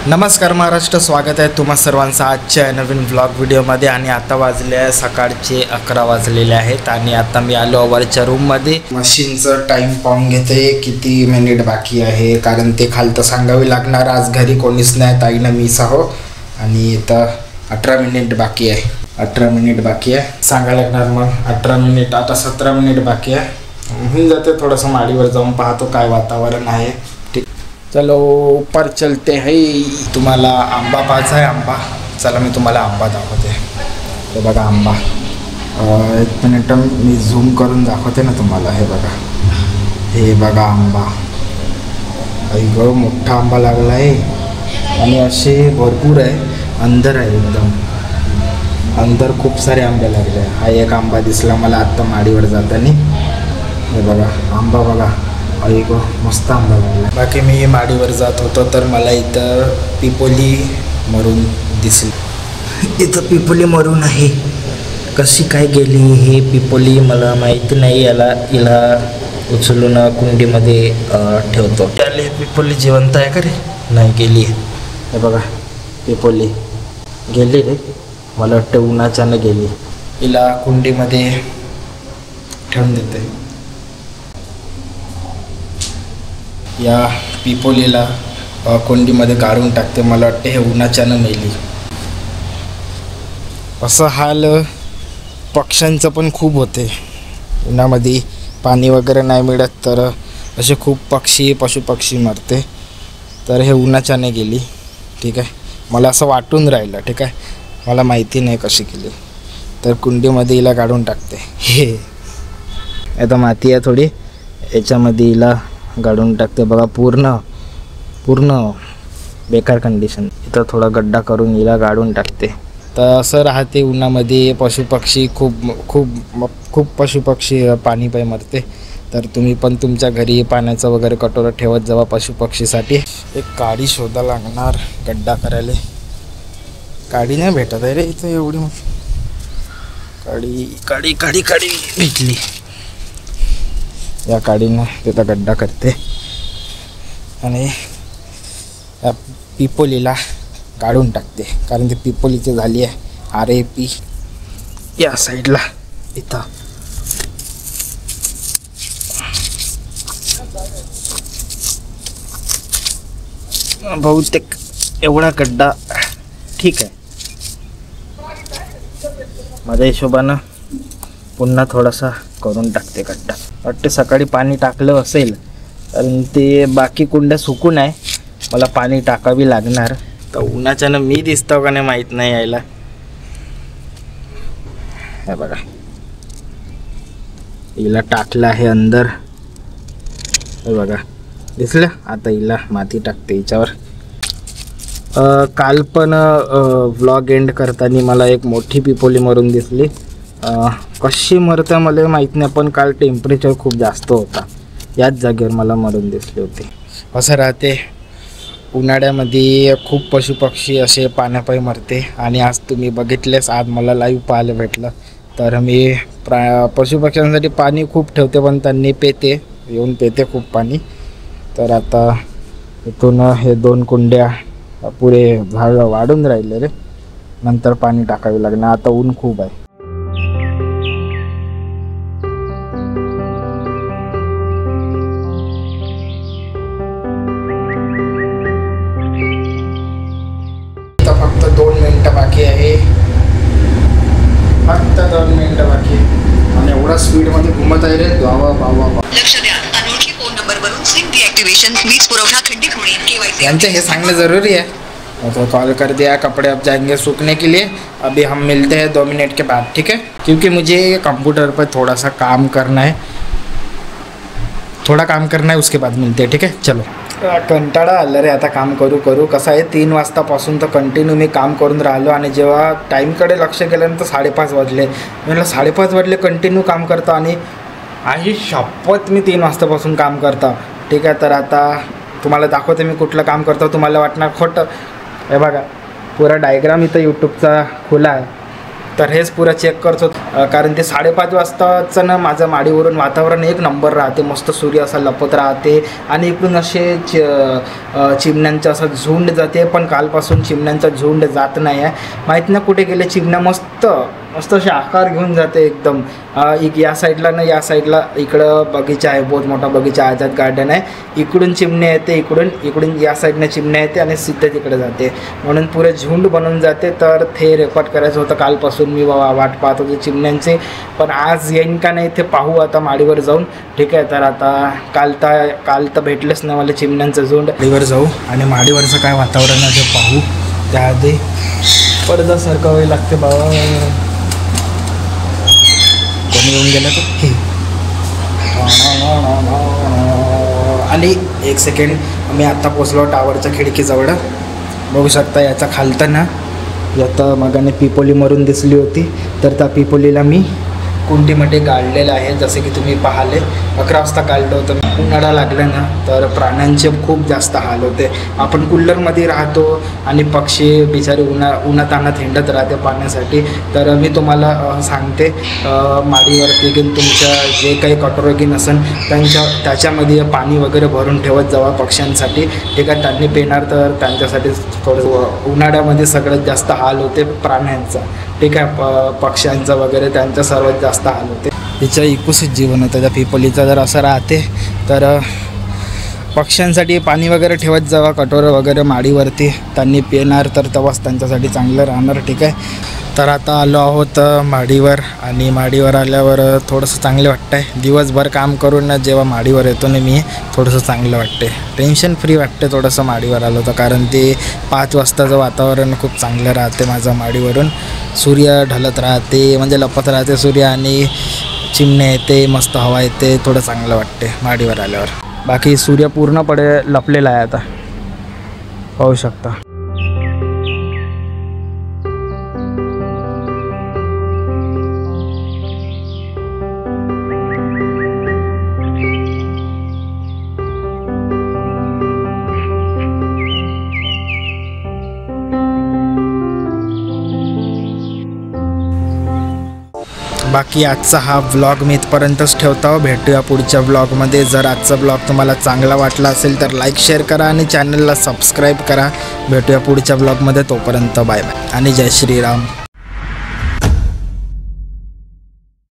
नमस्कार महाराष्ट्र, स्वागत आहे तुम्हा सर्वांचं आजच्या नवीन ब्लॉग व्हिडिओमध्ये। आणि आता वाजले सकाळचे 11 वाजलेले आहेत आणि आता मी आलो वरच्या रूममध्ये। मशीनचं टाईम पाहून घेते किती मिनिट बाकी आहे, कारण ते खालतं सांगावे लागणार। आज घरी कोणीच नाही, ताईनं मीच आहो आणि इथं 18 मिनिट बाकी आहे। 18 मिनिट बाकी आहे सांगायला लागणार। मग 18 मिनिट, आता 17 मिनिट बाकी आहे। होऊन जाते। थोडंसं माडीवर जाऊन पाहतो काय वातावरण आहे। चलो ऊपर चलते हैं। तुम्हाला आंबा पाहायचा आहे? आंबा, चला मी तुम्हाला आंबा दाखवते। हे बघा आंबा, एक मिनिट मी झूम करून दाखवते ना तुम्हाला। हे बघा आंबा, गं मोठा आंबा लागला आहे आणि असे भरपूर आहे। अंदर आहे, एकदम अंदर खूप सारे आंबे लागले। हा एक आंबा दिसला मला आत्ता माडीवर जाताना। हे बघा आंबा, बघा ऐक मस्त आंबा लागला। बाकी मी माडीवर जात होतो तर मला इथं पिपोली मरून दिसली। इथं पिपोली मरून आहे, कशी काय गेली हे पिपोली मला माहिती नाही। हिला उचलून कुंडीमध्ये ठेवतो। त्याला पिपोली जिवंत आहे का रे? नाही, गेली। हे बघा पिपोली गेली रे, मला वाटतं उन्हाच्यानं गेली। हिला कुंडीमध्ये ठेवून देते। या पिपोलीला कुंडीमध्ये काढून टाकते। मला वाटते हे उन्हाच्यानं मेली। असं हाल पक्ष्यांचं पण खूप होते। उन्हामध्ये पाणी वगैरे नाही मिळत तर असे खूप पशुपक्षी मरते। तर हे उन्हाच्याने गेली, ठीक आहे। मला असं वाटून राहिलं, ठीक आहे। मला माहिती नाही कशी गेली। तर कुंडीमध्ये हिला काढून टाकते। हे आता माती आहे थोडी, याच्यामध्ये हिला गाडून टाकते। बघा पूर्ण बेकार कंडिशन। इथं थोडा गड्डा करून हिला गाडून टाकते। तर असं राहते उन्हामध्ये। पशुपक्षी खूप पशुपक्षी पाणी पाय मरते। तर तुम्ही पण तुमच्या घरी पाण्याचं वगैरे कटोरं ठेवत जावा पशुपक्षीसाठी। एक काडी शोधा लागणार गड्डा करायला। काडी नाही भेटत आहे रे इथं एवढी काडी भेटली। या काडीनं तिथं गड्डा करते आणि या पिपोलीला काढून टाकते, कारण ती पिपोलीची झाली आहे RAP या साईडला। इथं बहुतेक एवढा गड्डा ठीक आहे। माझ्या हिशोबानं पुन्हा थोडासा करून टाकते गड्डा। वाटते सकाळी पाणी टाकलं असेल कारण ते बाकी कुंड्या सुकून आहे, मला पाणी टाकावी लागणार। तर उन्हाच्यानं मी दिसतो का नाही माहीत नाही यायला। हे बघा हिला टाकलं आहे अंदर। हे बघा दिसलं। आता हिला माती टाकते हिच्यावर। काल पण व्लॉग एंड करताना मला एक मोठी पिपोली मरून दिसली। कशी मरतं मला माहीत नाही, पण काल टेम्परेचर खूप जास्त होता, याच जागेवर मला मरून दिसले होते। असं राहते उन्हाळ्यामध्ये, खूप पशुपक्षी असे पाण्यापायी मरते। आणि आज तुम्ही बघितलेस, आज मला लाईव्ह पाहायला भेटलं। तर मी पशुपक्ष्यांसाठी पाणी खूप ठेवते, पण त्यांनी येऊन पेते खूप पाणी। तर आता इथून हे 2 कुंड्या पुढे झाड वाढून राहिले रे, नंतर पाणी टाकावे लागणार। आता ऊन खूप आहे। फक्त 2 मिनिटं बाकी आहे, फक्त 2 मिनिटं बाकी आणि एवढा स्पीडमध्ये घुमत आहे रे। लक्ष द्या, अनोळखी फोन नंबरवरून सिम डिएक्टिवेशन, वीज पुरवठा खंडित होणे, केवायसी यांचे हे सांगणं ज़रूरी है। तो कॉल कर दिया, कपड़े अब जाएंगे सूखने के लिए। अभी हम मिलते हैं 2 मिनट के बाद, ठीक है? क्योंकि मुझे कंप्यूटर पर थोड़ा सा काम करना है, उसके बाद मिलते हैं, ठीक है? चलो। कंटाळा आला रे आता काम करू। कसं आहे 3 वाजतापासून तर कंटिन्यू मी काम करून राहिलो आणि जेव्हा टाईमकडे लक्ष केल्यानंतर 5:30 वाजले। म्हटलं 5:30 वाजले कंटिन्यू काम करतो आणि शपथ मी 3 वाजतापासून काम करतो, ठीक आहे? तर आता तुम्हाला दाखवते मी कुठलं काम करतो। तुम्हाला वाटणार खोटं। हे बघा पुरा डायग्राम इथं यूट्यूबचा खुला आहे, तर हेच पुरा चेक करतो। कारण ते 5:30 वाजताचं ना माझं माडीवरून वातावरण एक नंबर राहते, मस्त सूर्य असा लपत राहते आणि इकडून असे चिमण्यांचा असा झुंड जाते. पण कालपासून चिमण्यांचा झुंड जात नाही आहे, माहीत नाही कुठे गेले. चिमण्या मस्त असे आकार घेऊन जाते एकदम. या साईडला ना, या साईडला इकडं बगीचा आहे, बहुत मोठा बगीचा, आझाद गार्डन आहे. इकडून चिमण्या येते, इकडून या साईडनं चिमण्या येते आणि सिद्धे तिकडे जाते, म्हणून पुरे झुंड बनून जाते. तर ते रेकॉर्ड करायचं होतं कालपासून, मी वाट पाहत होतो चिमण्यांचे. पण आज येईन का नाही ते पाहू आता माडीवर जाऊन. ठीक आहे, तर आता काल तर भेटलेच नाही मला चिमण्यांचं झुंड. माडीवर जाऊ आणि माडीवरचं काय वातावरण आहे ते पाहू. त्याआधी पडदा सरकावावी लागते बाबा. कोणी येऊन गेलं तर आणि 1 सेकंड, मी आत्ता पोचलो टावरच्या खिडकीजवळ. बघू शकता याचा खालतं ना, यात मागाने पिपोली मरून दिसली होती, तर त्या पिपोलीला मी कुंडीमध्ये गाळलेलं आहे. जसे की तुम्ही पाहिले 11 वाजता काढलं होतं. उन्हाळा लागला ना तर प्राण्यांचे खूप जास्त हाल होते. आपण कूलरमध्ये राहतो आणि पक्षी बिचारे उन्हातान्हात हिंडत राहते पाण्यासाठी. तर मी तुम्हाला सांगते, माडीवरती की तुमच्या जे काही कटोरगी नसेल त्याच्यामध्ये पाणी वगैरे भरून ठेवत जावा पक्ष्यांसाठी. ठीक आहे, त्यांनी पिणार तर त्यांच्यासाठी थोडं उन्हाळ्यामध्ये सगळ्यात जास्त हाल होते प्राण्यांचा. ठीक आहे, पक्ष्यांचा वगैरे त्यांचा सर्वात जास्त हाल होते. तिच्या इकूसच जीवन होतं त्या पिपलीचं. जर असं राहते तर पक्ष्यांसाठी पाणी वगैरे ठेवत जावा, कटोरं वगैरे माडीवरती. त्यांनी पिणार तर तेव्हाच त्यांच्यासाठी चांगलं राहणार. ठीक आहे, तर आता आलो आहोत माडीवर आणि माडीवर आल्यावर थोडंसं चांगलं वाटतं आहे. दिवसभर काम करून जेव्हा माडीवर येतो ना मी, थोडंसं चांगलं वाटते, टेन्शन फ्री वाटते थोडंसं माडीवर आलं तर. कारण ते 5 वाजताचं वातावरण खूप चांगलं राहते माझं माडीवरून. सूर्य ढलत राहते, म्हणजे लपत राहते सूर्य, आणि चिमण्या येते, मस्त हवा येते, थोडं चांगलं वाटते माडीवर आल्यावर. बाकी सूर्य पूर्णपणे लपलेला आहे आता, पाहू शकता. बाकी आजचा हा व्लॉग मी इथपर्यंतच ठेवतो. भेटूया पुढच्या व्लॉगमध्ये. जर आजचा व्लॉग तुम्हाला चांगला वाटला असेल तर लाईक शेअर करा आणि चॅनलला सबस्क्राईब करा. भेटूया पुढच्या व्लॉगमध्ये. तोपर्यंत बाय बाय आणि जय श्रीराम.